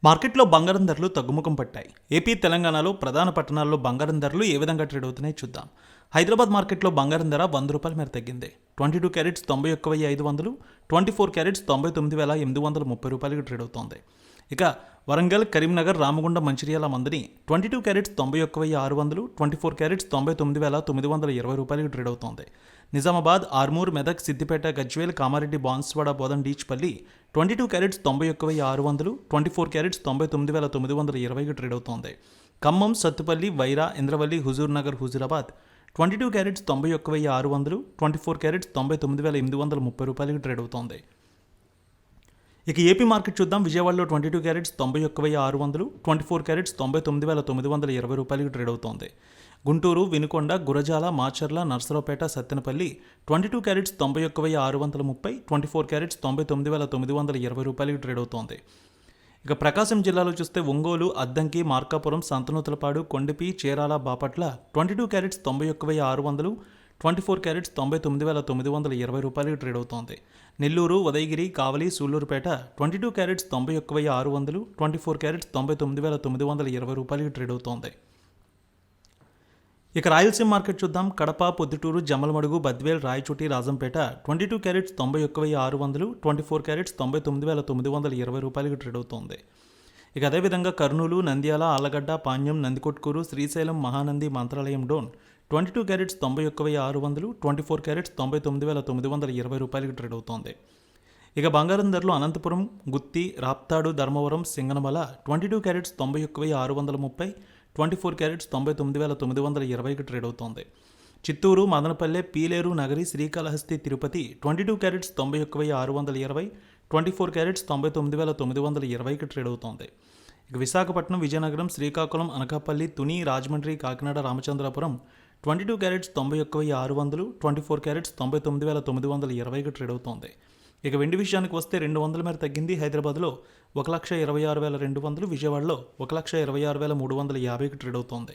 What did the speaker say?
మార్కెట్లో బంగారం ధరలు తగ్గుముఖం పట్టాయి. ఏపీ, తెలంగాణలో ప్రధాన పట్టణాల్లో బంగారం ధరలు ఏ విధంగా ట్రేడ్ అవుతున్నాయో చూద్దాం. హైదరాబాద్ మార్కెట్లో బంగారం ధర ₹100 మేర తగ్గింది. 22 క్యారెట్స్ 91,500, 24 క్యారెట్స్ ₹99,830 ట్రేడ్ అవుతోంది. ఇక వరంగల్, కరీంనగర్, రామగుండం, మంచిర్యాల మందని 22 క్యారెట్స్ 91,600, 24 క్యారెట్స్ ₹99,920 ట్రేడ్ అవుతోంది. Nizamabad, Armoor, Medak, Siddipet, Gajwel, Kamareddy, Banswada, Bodhan, Dichpally 22 carats 91,600, 24 carats ₹99,920 trade అవుతోంది. Khammam, Sathupalli, Wyra, Indravelli, Huzurnagar, Huzurabad 22 carats 91,600, 24 carats ₹99,830 trade అవుతోంది. ఇక ఏపీ మార్కెట్ చూద్దాం. విజయవాడలో 22 క్యారెట్స్ 91,600, 24 క్యారెట్స్ ₹99,920 ట్రేడ్ అవుతోంది. Guntur, Vinukonda, Gurazala, Macherla, Narasaraopet, Sattenapalli 22 carats 91,630, 24 carats ₹99,920 trade అవుతోంది. ఇక ప్రకాశం జిల్లాలో చూస్తే Ongole, Addanki, Markapuram, Santhanuthalapadu, Kondapi, Chirala, Bapatla 22 carats 91,600, 24 carats ₹99,920 trade అవుతోంది. Nellore, Udayagiri, Kavali, Sullurpeta 22 carats 91,600, 24 carats ₹99,920 trade అవుతోంది. ఇక రాయలసీమ మార్కెట్ చూద్దాం. Kadapa, Proddatur, Jammalamadugu, Badvel, Rayachoti, Rajampet 22 carats 91,600, 24 carats ₹99,920 trade అవుతోంది. ఇక అదేవిధంగా Kurnool, Nandyal, Allagadda, Panyam, Nandikotkur, Srisailam, Mahanandi, Mantralayam, Dhone 22 carats 91,600, 24 carats ₹99,920 trade అవుతోంది. ఇక బంగారం ధరలు Anantapur, Gooty, Raptadu, Dharmavaram, Singanamala 22 carats 91,630, 24 carats ₹99,920 trade అవుతోంది. Chittoor, Madanapalle, Pileru, Nagari, Srikalahasti, Tirupati 22 carats 91,620, 24 carats ₹99,920 trade అవుతోంది. ఇక Visakhapatnam, Vizianagaram, Srikakulam, Anakapalli, Tuni, Rajahmundry, Kakinada, Ramachandrapuram 22 carats 91,600, 24 carats ₹99,920 trade అవుతోంది. ఇక వెండి విషయానికి వస్తే 200 మేర తగ్గింది. హైదరాబాద్లో 1,26,200, విజయవాడలో 1,26,350 ట్రేడ్ అవుతోంది.